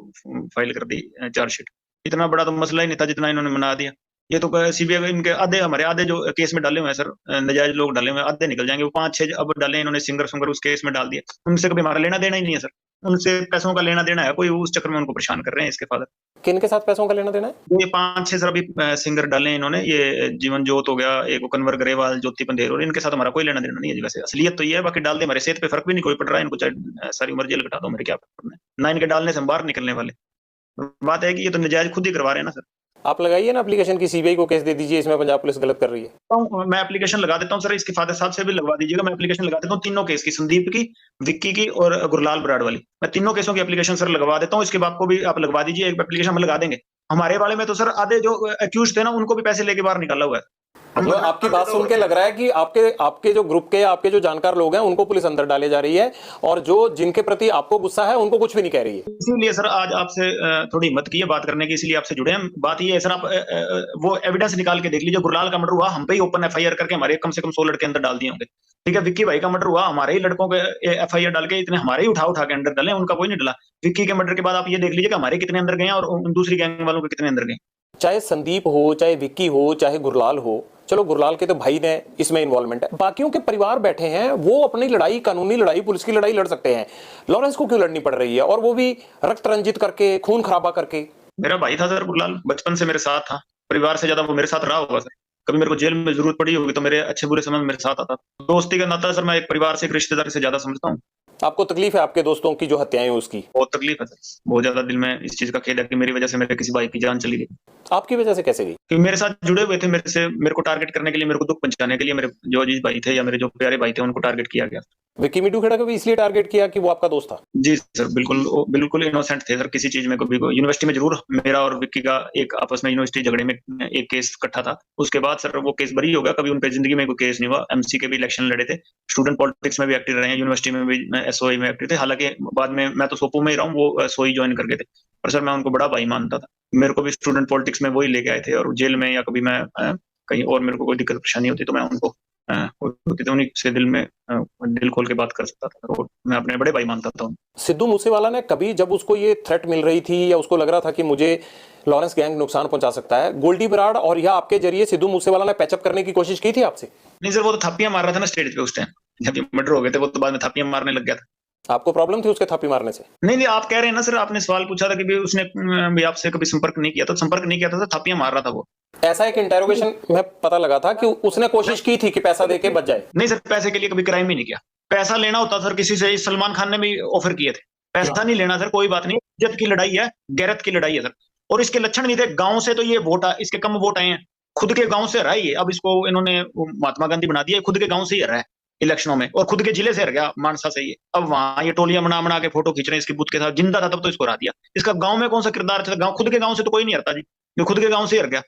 फाइल कर दी चार्जशीट। इतना बड़ा तो मसला ही नहीं था जितना इन्होंने बना दिया। ये तो सीबीआई इनके आधे, हमारे आधे जो केस में डाले हुए हैं सर, नजायज लोग डाले हुए हैं, आधे निकल जाएंगे। वो 5-6 अब डाले इन्होंने, सिंगर उस केस में डाल दिया। उनसे कभी हमारा लेना देना ही नहीं है सर। उनसे पैसों का लेना देना है कोई, उस चक्कर में उनको परेशान कर रहे हैं इसके फादर। किन के साथ पैसों का लेना देना है? ये 5-6 सर अभी सिंगर डाले इन्होंने, ये जीवन जोत हो गया, एक कन्वर ग्रेवाल, ज्योति पंधेर, और इनके साथ हमारा कोई लेना देना नहीं है जी। वैसे असलियत तो ये है, बाकी डाल दे हमारे सेहत पे फर्क भी नहीं कोई पड़ रहा है इनको, चाहे सारी उम्र जेल कटा दो, मेरे क्या फर्क है ना। इनके डालने से हम बाहर निकलने वाले। बात है कि ये तो नजायज खुद ही करवा रहे हैं ना सर। आप लगाइए ना एप्लीकेशन की, सीबीआई को केस दे दीजिए, इसमें पंजाब पुलिस गलत कर रही है। तो मैं एप्लीकेशन लगा देता हूँ सर, इसके फादर साहब से भी लगवा दीजिएगा। मैं एप्लीकेशन लगा देता हूँ तीनों केस की, संदीप की, विक्की की और गुरलाल बराड़ वाली। मैं तीनों केसों की एप्लीकेशन सर लगवा देता हूँ। इसके बाप को भी आप लगवा दीजिए, एक एप्लीकेशन हम लगा देंगे। हमारे वाले में तो सर आधे जो अक्यूज थे ना, उनको भी पैसे लेके बाहर निकाला हुआ है। मतलब आपकी बात सुन के लग रहा है कि आपके जो ग्रुप के, आपके जो जानकार लोग हैं, उनको पुलिस अंदर डाले जा रही है, और जो जिनके प्रति आपको गुस्सा है उनको कुछ भी नहीं कह रही है। इसीलिए सर आज आपसे थोड़ी हिम्मत की है बात करने की, इसीलिए आपसे जुड़े हैं। बात ये है सर, आप वो एविडेंस निकाल के देख लीजिए। गुरलाल का मर्डर हुआ, हम पे ही ओपन एफआईआर करके हमारे कम से कम 100 लड़के अंदर डाल दिए होंगे, ठीक है। विक्की भाई का मर्डर हुआ, हमारे ही लड़कों के एफआईआर डाल के, इतने हमारे ही उठा के अंदर डाले, उनका कोई नहीं डाला। विक्की के मर्डर के बाद आप ये देख लीजिए कि हमारे कितने अंदर गए और दूसरी गैंग वालों के कितने अंदर गए। चाहे संदीप हो, चाहे विक्की हो, चाहे गुरलाल हो, चलो गुरलाल के तो भाई ने इसमें इन्वॉल्वमेंट है, बाकियों के परिवार बैठे हैं, वो अपनी लड़ाई, कानूनी लड़ाई, पुलिस की लड़ाई लड़ सकते हैं। लॉरेंस को क्यों लड़नी पड़ रही है, और वो भी रक्त रंजित करके, खून खराबा करके? मेरा भाई था सर गुरलाल, बचपन से मेरे साथ था, परिवार से ज्यादा वो मेरे साथ रहा होगा सर। कभी मेरे को जेल में जरूरत पड़ी होगी तो मेरे अच्छे बुरे समय में मेरे साथ आता। दोस्ती का नाता सर मैं एक परिवार से, एक रिश्तेदार से ज्यादा समझता हूँ। आपको तकलीफ है आपके दोस्तों की जो हत्याएं हुई उसकी? बहुत तकलीफ है सर, बहुत ज्यादा दिल में इस चीज का खेद है कि मेरी वजह से मेरे किसी भाई की जान चली गई। आपकी वजह से कैसे गई? क्योंकि मेरे साथ जुड़े हुए थे, मेरे को टारगेट करने के लिए, मेरे को दुख पहुंचाने के लिए, मेरे जो अजीज भाई थे या मेरे जो प्यारे भाई थे, उनको टारगेट किया गया। विक्की मिट्टू खेड़ा को भी इसलिए टारगेट किया कि वो आपका दोस्त था? जी सर, बिल्कुल इनोसेंट थे सर किसी चीज में। कभी यूनिवर्सिटी में जरूर मेरा और विक्की का एक आपस में यूनिवर्सिटी झगड़े में एक केस इकट्ठा था। उसके बाद सर वो केस बरी हो गया, कभी उन पे जिंदगी में कोई केस नहीं हुआ। एमसी के भी इलेक्शन लड़े थे, स्टूडेंट पॉलिटिक्स में भी एक्टिव रहे हैं, यूनिवर्सिटी में भी एसओई में एक्टिव थे। हालांकि बाद में मैं तो सोपो में ही रहा हूँ, वो एसओई ज्वाइन कर गए थे, पर सर मैं उनको बड़ा भाई मानता था। मेरे को भी स्टूडेंट पॉलिटिक्स में वही लेके आए थे, और जेल में या कभी मैं कहीं और मेरे को कोई दिक्कत परेशानी होती तो मैं उनको होती थी, उन्हीं से दिल खोल के बात कर सकता था, और मैं अपने बड़े भाई मानता था उन्हें। सिद्धू मूसेवाला ने कभी जब उसको ये थ्रेट मिल रही थी या उसको लग रहा था कि मुझे लॉरेंस गैंग नुकसान पहुंचा सकता है, गोल्डी बराड़ और या आपके जरिए सिद्धू मूसेवाला ने पैचअप करने की कोशिश की थी आपसे? नहीं सर, वो तो थापियां मार रहा था ना स्टेज पे उस टाइम, जब मर्डर हो गए थे वो तो बाद में थापियां मारने लग गया था। आपको प्रॉब्लम थी उसके थापी मारने से? नहीं नहीं, आप कह रहे हैं ना सर, आपने सवाल पूछा था कि भी उसने भी आपसे कभी संपर्क नहीं किया, तो संपर्क नहीं किया था, थापियां मार रहा था वो। ऐसा एक इंटेरोगेशन में पता लगा था कि उसने कोशिश की थी कि पैसा देके बच जाए। नहीं सर, पैसे के लिए कभी क्राइम ही नहीं किया। पैसा लेना होता सर किसी से, सलमान खान ने भी ऑफर किए थे। पैसा नहीं लेना सर, कोई बात नहीं, इज्जत की लड़ाई है, गैरत की लड़ाई है सर। और इसके लक्षण नहीं थे गांव से, तो ये इसके कम वोट आए हैं, खुद के गांव से हरा है ये। अब इसको इन्होंने महात्मा गांधी बना दिया, खुद के गांव से ही हरा है इलेक्शनों में, और खुद के जिले से हर गया, मानसा से। ये अब वहां ये टोलियां बना बना के फोटो खींच रहे हैं इसकी बुत के साथ, जिंदा था तब तो इसको हरा दिया। इसका गांव में कौन सा किरदार था? गांव, खुद के गांव से तो कोई नहीं हरता जी, ये खुद के गांव से ही हर गया।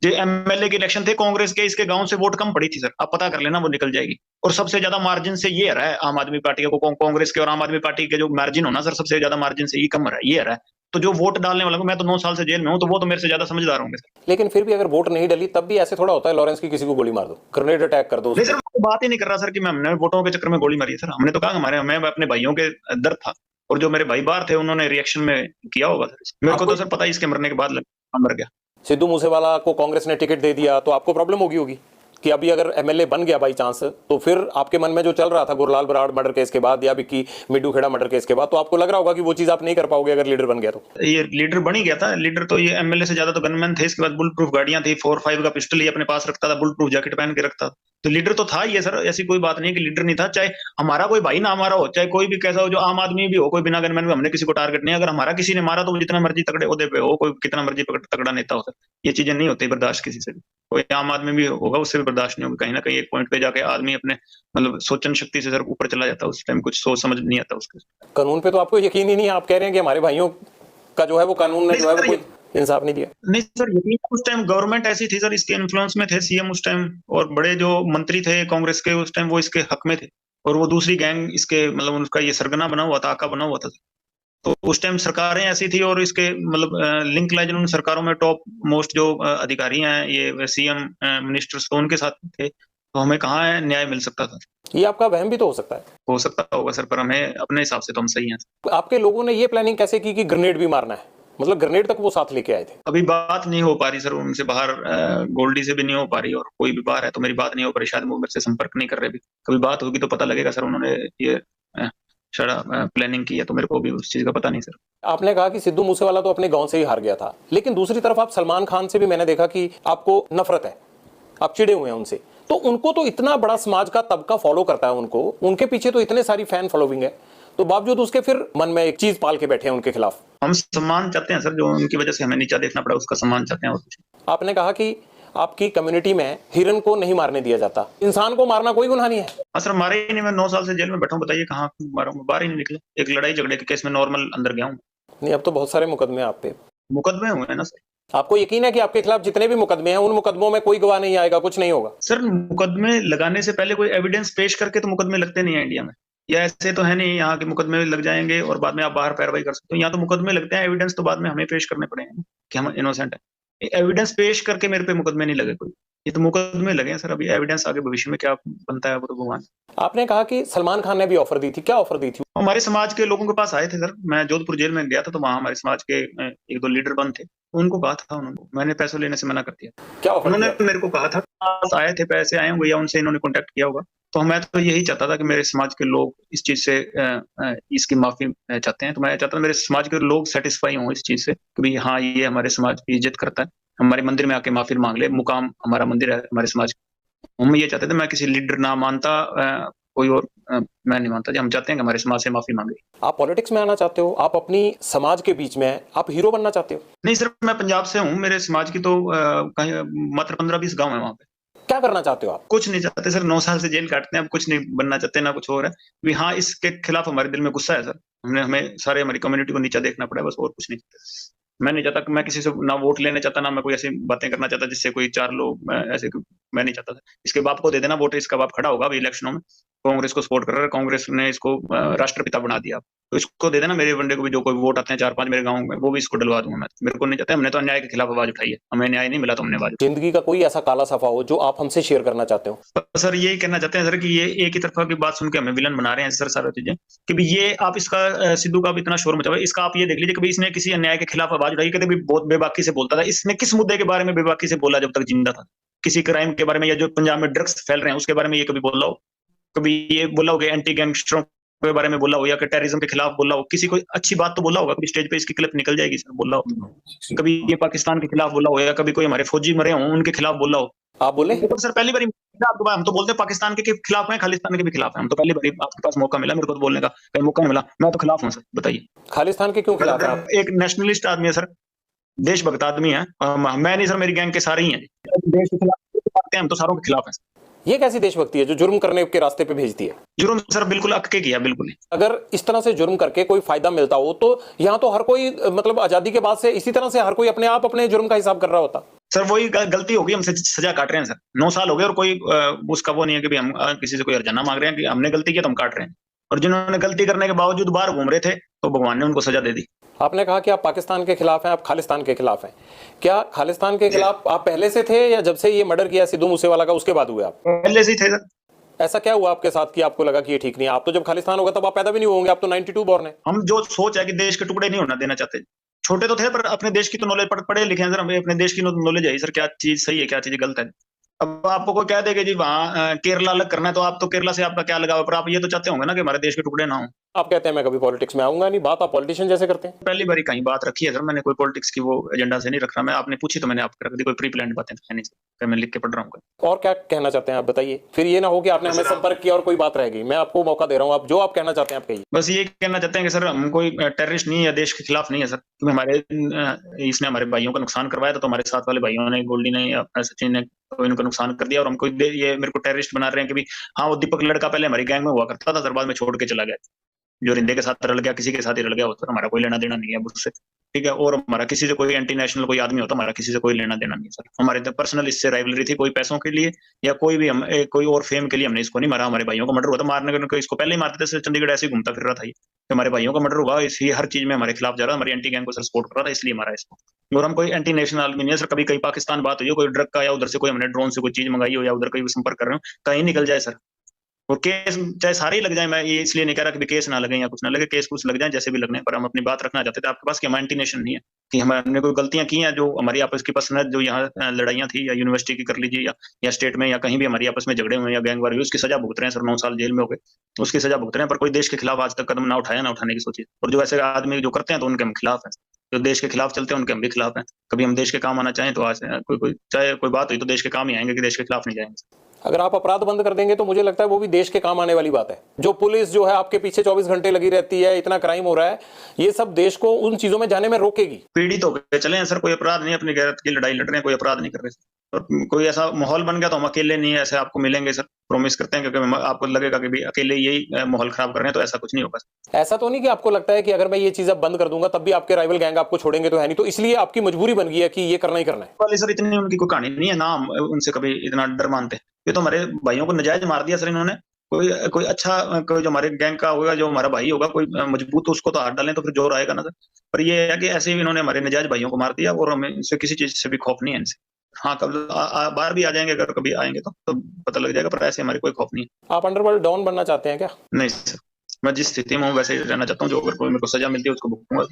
जो एमएलए के इलेक्शन थे कांग्रेस के, इसके गांव से वोट कम पड़ी थी सर, आप पता कर लेना, वो निकल जाएगी। और सबसे ज्यादा मार्जिन से ये रहा है आम आदमी पार्टी को, कांग्रेस के और आम आदमी पार्टी के जो मार्जिन हो ना सर, सबसे ज्यादा मार्जिन से ये कम रहा है, ये रहा है। तो जो वोट डालने वाला, मैं तो 9 साल से जेल में हूँ, तो वो तो मेरे से ज्यादा समझदार होंगे सर। लेकिन फिर भी अगर वोट नहीं डली तब भी ऐसे थोड़ा होता है लॉरेंस की किसी को गोली मार दो, ग्रेनेड अटैक कर दो नहीं उसको। सर, मैं बात ही नहीं कर रहा सर कि हमने वोटों के चक्कर में गोली मारी है सर। हमने तो कहा हमारे, मैं अपने भाइयों के दर्द था, और जो मेरे भाई बाहर थे उन्होंने रिएक्शन में किया होगा सर। मेरे को तो सर पता ही, इसके मरने के बाद मर गया। सिद्धू मूसेवाला को कांग्रेस ने टिकट दे दिया तो आपको प्रॉब्लम होगी कि अभी अगर एमएलए बन गया बाई चांस, तो फिर आपके मन में जो चल रहा था गुरलाल बराड़ मर्डर केस के बाद या विक्की मिड्डू खेड़ा मर्डर केस के बाद, तो आपको लग रहा होगा कि वो चीज आप नहीं कर पाओगे अगर लीडर बन गया तो। ये लीडर बन ही गया था, लीडर तो ये एमएलए से ज्यादा तो गनमैन थे। इसके बाद बुलेट प्रूफ गाड़ियां थी, 4-5 का पिस्टल ही अपने पास रखता था, बुलेट प्रूफ जैकेट पहन के रखता था। तो लीडर तो था ये सर, ऐसी कोई बात नहीं कि लीडर नहीं था। चाहे हमारा कोई भाई ना हमारा हो, चाहे कोई भी कैसा हो, जो आम आदमी भी हो, कोई बिना गनमैन में, हमने किसी को टारगेट नहीं। अगर हमारा किसी ने मारा तो वो जितना मर्जी तगड़े ओहदे पे हो, कोई कितना मर्जी तगड़ा नेता हो सर, ये चीजें नहीं होती बर्दाश्त किसी से भी। कोई आम आदमी भी होगा उससे भी बर्दाश्त नहीं होगी। कहीं ना कहीं एक पॉइंट पे जाके आदमी अपने मतलब सोचन शक्ति से सर ऊपर चला जाता है, उस टाइम कुछ सोच समझ नहीं आता उसके। कानून पे तो आपको यकीन ही नहीं है, आप कह रहे हैं कि हमारे भाइयों का जो है वो कानून ने जो है वो कोई इंसाफ नहीं दिया। नहीं सर, यकीन, उस टाइम गवर्नमेंट ऐसी थी सर, इसके इन्फ्लुएंस में थे सीएम उस टाइम, और बड़े जो मंत्री थे कांग्रेस के उस टाइम वो इसके हक में थे, और वो दूसरी गैंग इसके मतलब उनका ये सरगना बना हुआ था, आका बना हुआ था। तो उस टाइम सरकारें ऐसी थी, और इसके मतलब लिंक लाए जिन्होंने सरकारों में टॉप मोस्ट जो अधिकारी हैं, ये सीएम मिनिस्टर्स, तो उनके साथ थे। तो हमें कहाँ है न्याय मिल सकता था? ये आपका वहम भी तो हो सकता है। हो सकता होगा सर, पर हमें अपने हिसाब से तो हम सही हैं। आपके लोगों ने ये प्लानिंग कैसे की कि ग्रेनेड भी मारना है, मतलब ग्रेनेड तक वो साथ लेके आए थे? अभी बात नहीं हो पा रही सर उनसे बाहर, गोल्डी से भी नहीं हो पा रही, और कोई भी बाहर है तो मेरी बात नहीं हो पा रही। शायद वो मेरे से संपर्क नहीं कर रहे। भी कभी बात होगी तो पता लगेगा सर, उन्होंने ये प्लानिंग की है, तो मेरे को भी उस चीज का पता नहीं सर। आपने कहा कि सिद्धू मूसेवाला तो अपने गांव से ही हार गया था, लेकिन दूसरी तरफ आप सलमान खान से भी मैंने देखा कि आपको नफरत है, आप चिड़े हुए हैं उनसे। तो उनको तो इतना बड़ा समाज का तबका फॉलो करता है उनको, उनके पीछे तो इतने सारी फैन फॉलोइंग है, तो बावजूद उसके फिर मन में एक चीज पाल के बैठे हैं उनके खिलाफ। हम सम्मान चाहते हैं सर, जो उनकी वजह से हमें नीचा देखना पड़ा, उसका सम्मान चाहते हैं और कुछ। आपने कहा कि आपकी कम्युनिटी में हिरन को नहीं मारने दिया जाता, इंसान को मारना कोई गुनाह नहीं है। हाँ सर, मारे ही नहीं। मैं 9 साल से जेल में बैठा हूँ, बताइए कहाँ मारा हूँ? बाहर ही नहीं निकले। एक लड़ाई झगड़े के केस में नॉर्मल अंदर गया हूँ। नहीं, अब तो बहुत सारे मुकदमे आप पे। मुकदमे हुए हैं ना सर। आपको यकीन है कि आपके खिलाफ जितने भी मुकदमे हैं उन मुकदमों में कोई गवाह नहीं आएगा, कुछ नहीं होगा? सर, मुकदमे लगाने से पहले कोई एविडेंस पेश करके तो मुकदमे लगते नहीं है इंडिया में। या ऐसे तो है नहीं यहाँ के मुकदमे लग जाएंगे और बाद में आप बाहर पैरवाई कर सकते हो। यहाँ तो मुकदमे लगते हैं, एविडेंस तो बाद में हमें पेश करने पड़ेंगे कि हम इनोसेंट है। एविडेंस पेश करके मेरे पे मुकदमे नहीं लगे कोई, ये तो मुकदमे लगे हैं सर। अभी एविडेंस आगे भविष्य में क्या बनता है वो तो भगवान। आपने कहा कि सलमान खान ने भी ऑफर दी थी, क्या ऑफर दी थी? हमारे समाज के लोगों के पास आए थे सर। मैं जोधपुर जेल में गया था, तो वहाँ हमारे समाज के 1-2 लीडर बंद थे, उनको कहा था उन्होंने, मैंने पैसे लेने से मना कर दिया। क्या ऑफर उन्होंने दिया? मेरे को कहा था पास आए थे, पैसे आए होंगे या उनसे इन्होंने कांटेक्ट किया होगा। तो मैं तो यही चाहता था कि मेरे समाज के लोग इस चीज से इसकी माफी चाहते हैं। तो मैं चाहता था मेरे समाज के लोग सेटिस्फाई हों इस चीज से कि भाई हाँ, ये हमारे समाज की इज्जत करता है, हमारे मंदिर में आके माफी मांग ले, मुकाम हमारा मंदिर है हमारे समाज का। हम ये चाहते थे। मैं किसी लीडर ना मानता, कोई और मैं नहीं मानता। हम चाहते हैं कि हमारे समाज से माफी मांगे। आप पॉलिटिक्स में आना चाहते हो, आप अपनी समाज के बीच में आप हीरो बनना चाहते हो? नहीं सर, मैं पंजाब से हूँ। मेरे समाज की तो कहीं मात्र 15-20 गांव है वहाँ पे। क्या करना चाहते हो आप? कुछ नहीं चाहते सर, 9 साल से जेल काटते हैं, अब कुछ नहीं बनना चाहते, ना कुछ और है भी। हाँ, इसके खिलाफ हमारे दिल में गुस्सा है सर। हमें सारे हमारी कम्युनिटी को नीचा देखना पड़ा, बस और कुछ नहीं चाहते। मैं नहीं चाहता कि मैं किसी से ना वोट लेने चाहता, ना मैं कोई ऐसी बातें करना चाहता जिससे कोई 4 लोग ऐसे, मैं नहीं चाहता था। इसके बाप को दे देना वोट, इसका बाप खड़ा होगा अभी इलेक्शनों में, कांग्रेस को सपोर्ट कर रहा है, कांग्रेस ने इसको राष्ट्रपिता बना दिया। तो इसको दे देना मेरे बंदे को भी, जो कोई वोट आते हैं 4-5 मेरे गाँव में, वो भी इसको डलवा दूंगा मैं। मेरे को नहीं चाहता, हमने तो अन्याय के खिलाफ आवाज उठाई है, हमें न्याय नहीं मिला तो हमने आवाज। जिंदगी का कोई ऐसा काला सफा हो जो आप हमसे शेयर करना चाहते हो? तो सर यही कहना चाहते हैं सर कि ये एक ही तरफा की बात सुन के हमें विलन बना रहे हैं सर सारी चीजें, कि भी ये आप इसका सिद्धू का भी इतना शोर मचा हुआ है, इसका आप ये देख लीजिए कि इसने किसी अन्याय के खिलाफ आवाज उठाई, कहते भी बहुत बेबाकी से बोलता था। इसने किस मुद्दे के बारे में बेबाकी से बोला जब तक जिंदा था? किसी क्राइम के बारे में, या जो पंजाब में ड्रग्स फैल रहे हैं उसके बारे में ये कभी बोला हो? कभी ये बोला हो कि एंटी गैंगस्टरों के बारे में बोला हो, या कि टेररिज्म के खिलाफ बोला हो? किसी कोई अच्छी बात तो बोला होगा, कभी स्टेज पे इसकी क्लिप निकल जाएगी सर, बोला हो? कभी ये पाकिस्तान के खिलाफ बोला हो, या कभी कोई हमारे फौजी मरे हों उनके खिलाफ बोला हो? आप बोले? तो सर पहली बार आपको हम तो बोलते हैं पाकिस्तान के खिलाफ हैं, खालिस्तान के भी खिलाफ हैं। हम तो पहली बार आपके पास मौका मिला, मेरे को तो बोलने का कहीं मौका नहीं मिला, मैं तो खिलाफ हूँ सर। बताइए, खालिस्तान के क्यों खिलाफ हैं आप? एक नेशनलिस्ट आदमी है सर, देशभक्त आदमी है। मैं नहीं सर, मेरी गैंग के सारे ही हैं। देश के खिलाफ हम तो सारों के खिलाफ हैं। ये कैसी देशभक्ति है जो जुर्म करने के रास्ते पे भेजती है? जुर्म सर बिल्कुल अक के किया, बिल्कुल ही। अगर इस तरह से जुर्म करके कोई फायदा मिलता हो तो यहाँ तो हर कोई मतलब आजादी के बाद से इसी तरह से हर कोई अपने आप अपने जुर्म का हिसाब कर रहा होता। सर वही गलती होगी, हम सजा काट रहे हैं सर। 9 साल हो गए और कोई उसका वो नहीं है कि हम किसी से कोई हर्जाना मांग रहे हैं कि हमने गलती की तो हम काट रहे हैं। और जिन्होंने गलती करने के बावजूद बाहर घूम रहे थे तो भगवान ने उनको सजा दे दी। आपने कहा कि आप पाकिस्तान के खिलाफ हैं, आप खालिस्तान के खिलाफ हैं। क्या खालिस्तान के खिलाफ आप पहले से थे या जब से ये मर्डर किया सिद्धू मूसेवाला का उसके बाद हुए आप? पहले से ही थे सर। ऐसा क्या हुआ आपके साथ कि आपको लगा कि ये ठीक नहीं है? आप तो जब खालिस्तान होगा तब आप पैदा भी नहीं होंगे, आप तो 92 बॉर्न है। हम जो सोच है कि देश के टुकड़े नहीं होना देना चाहते। छोटे तो थे पर अपने देश की तो नॉलेज पढ़े लिखे हैं सर, हमें अपने देश की नॉलेज है सर, क्या चीज सही है क्या चीज गलत है। अब आपको कोई कह देगा जी वहाँ केरला अलग करना है, तो आप तो केरला से आपका क्या लगाव, पर आप ये तो चाहते होंगे ना कि हमारे देश के टुकड़े ना हो। आप कहते हैं मैं कभी पॉलिटिक्स में आऊंगा नहीं, बात आप पॉलिटिशियन जैसे करते हैं। पहली बार कहीं बात रखी है सर, मैंने कोई पॉलिटिक्स की वो एजेंडा से नहीं रख रहा मैं। आपने पूछी तो मैंने आपको रख दी, कोई प्री प्लान बातें तो है नहीं सर, मैं लिख के पढ़ रहा हूँ। और क्या कहना चाहते हैं आप बताइए, फिर ये ना हो कि आपने हमें संपर्क किया और कोई बात रह गई। मैं आपको मौका दे रहा हूँ, आप जो आप कहना चाहते हैं आप कहिए। बस ये कहना चाहते हैं कि सर हम कोई टेररिस्ट नहीं है या देश के खिलाफ नहीं है सर, क्योंकि हमारे इसने हमारे भाइयों का नुकसान करवाया था, तो हमारे साथ वाले भाइयों ने, गोल्डी ने या सचिन ने तो इनको नुकसान कर दिया, और हमको ये मेरे को टेररिस्ट बना रहे हैं कि भी हाँ वो दीपक लड़का पहले हमारी गैंग में हुआ करता था सर, बाद में छोड़ के चला गया। जो रिंदे के साथ रल गया, किसी के साथ ही रल गया होता, हमारा कोई लेना देना नहीं है उससे, ठीक है। और हमारा किसी से कोई एंटी नेशनल कोई आदमी होता, हमारा किसी से कोई लेना देना नहीं है सर। हमारे तो पर्सनल इससे राइवलरी थी, कोई पैसों के लिए या कोई भी हम कोई और फेम के लिए हमने इसको नहीं मारा। हमारे भाइयों का मर्डर हुआ था, मारने को इसको पहले ही मारते थे, चंडीगढ़ ऐसे ही घूमता फिर रहा था ये। हमारे भाइयों का मर्डर हुआ, इसी हर चीज में हमारे खिलाफ जा रहा, हमारी एंटी गैंग को सर सपोर्ट कर रहा था, इसलिए मारा इसको। और हम कोई एंटी नेशनल आदमी नहीं है सर। कभी कहीं पाकिस्तान बात हुई हो, कोई ड्रग का या उधर से कोई हमने ड्रोन से कोई चीज मंगाई हो या उधर कहीं संपर्क कर रहे हो, कहीं निकल जाए सर, और केस चाहे सारे ही लग जाए। मैं ये इसलिए नहीं कह रहा कि केस ना लगे या कुछ ना लगे, केस कुछ लग जाए जैसे भी लगने, पर हम अपनी बात रखना चाहते थे आपके पास कि हम एंटी नेशन नहीं है, कि हमने कोई गलतियां की हैं जो हमारी आपस की पर्सनल जो यहाँ लड़ाइयां थी, या यूनिवर्सिटी की कर लीजिए या स्टेट में या कहीं भी हमारी आपस में झगड़े हुए या गैंगवार हुई, उसकी सजा भुगत रहे हैं सर। 9 साल जेल में हो गए, उसकी सजा भुगत रहे हैं, पर कोई देश के खिलाफ आज तक कदम ना उठाया, ना उठाने की सोची। और जो ऐसे आदमी जो करते हैं तो उनके हम खिलाफ हैं, जो देश के खिलाफ चलते हैं उनके हम भी खिलाफ हैं। कभी हम देश के काम आना चाहें तो आज कोई चाहे कोई बात हुई तो देश के काम ही आएंगे, कि देश के खिलाफ नहीं जाएंगे। अगर आप अपराध बंद कर देंगे तो मुझे लगता है वो भी देश के काम आने वाली बात है। जो पुलिस जो है आपके पीछे 24 घंटे लगी रहती है, इतना क्राइम हो रहा है, ये सब देश को उन चीजों में जाने में रोकेगी। पीड़ित होकर चले हैं सर, कोई अपराध नहीं, अपनी गैरत की लड़ाई लड़ रहे हैं, कोई अपराध नहीं कर रहे। और कोई ऐसा माहौल बन गया तो हम अकेले नहीं है, ऐसे आपको मिलेंगे सर, प्रॉमिस करते हैं, क्योंकि आपको लगेगा कि भी अकेले यही माहौल खराब कर रहे हैं, तो ऐसा कुछ नहीं होगा। ऐसा तो नहीं कि आपको लगता है कि अगर मैं ये चीज अब बंद कर दूंगा तब भी आपके राइवल गैंग आपको छोड़ेंगे तो है नहीं, तो इसलिए आपकी मजबूरी बन गई है कि ये करना ही करना है? वाले सर इतनी उनकी कोई कहानी नहीं है ना, हम उनसे कभी इतना डर मानते। ये तो हमारे भाइयों को नजायज मार दिया सर इन्होंने। कोई अच्छा कोई जो हमारे गैंग का होगा, जो हमारा भाई होगा कोई मजबूत, तो उसको तो हाथ डालें तो फिर जोर आएगा ना सर। पर ये है कि ऐसे ही इन्होंने हमारे नजायज भाइयों को मार दिया, और हमें इनसे किसी चीज से भी खौफ नहीं है इनसे। हाँ कब बाहर भी आ जाएंगे, अगर कभी आएंगे तो पता लग जाएगा, पर ऐसे हमारे कोई खौफ नहीं है। आप अंडरवर्ल्ड डॉन बनना चाहते हैं क्या? नहीं सर, मैं जिस स्थिति में हूँ वैसे ही रहना चाहता हूँ। जो अगर कोई मेरे को सजा मिलती है उसको भुगतूंगा।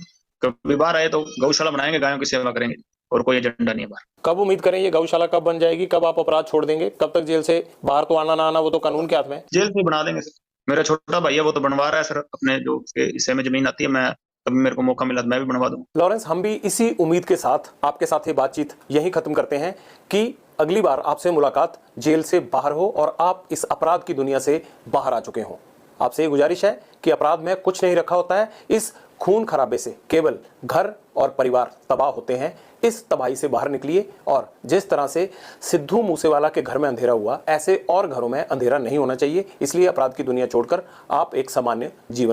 कभी बाहर आए तो गौशाला बनाएंगे, गायों की सेवा करेंगे, और कोई एजेंडा नहीं है बाहर। कब उम्मीद करें ये गौशाला कब बन जाएगी? कब आप अपराध छोड़ देंगे? कब तक जेल से बाहर तो आना ना आना वो तो कानून के हाथ में है। जेल से बना देंगे सर। मेरा छोटा भाई है वो तो बनवा रहा है सर, अपने जो हिस्से में जमीन आती है, मैं कभी मेरे को मौका मिला तो मैं भी बनवा दूंगा। लॉरेंस, हम भी इसी उम्मीद के साथ आपके साथ ये बातचीत यही खत्म करते हैं कि अगली बार आपसे मुलाकात जेल से बाहर हो और आप इस अपराध की दुनिया से बाहर आ चुके हों। आपसे ये गुजारिश है कि अपराध में कुछ नहीं रखा होता है, इस खून खराबे से केवल घर और परिवार तबाह होते हैं। इस तबाही से बाहर निकलिए, और जिस तरह से सिद्धू मूसेवाला के घर में अंधेरा हुआ, ऐसे और घरों में अंधेरा नहीं होना चाहिए। इसलिए अपराध की दुनिया छोड़कर आप एक सामान्य जीवन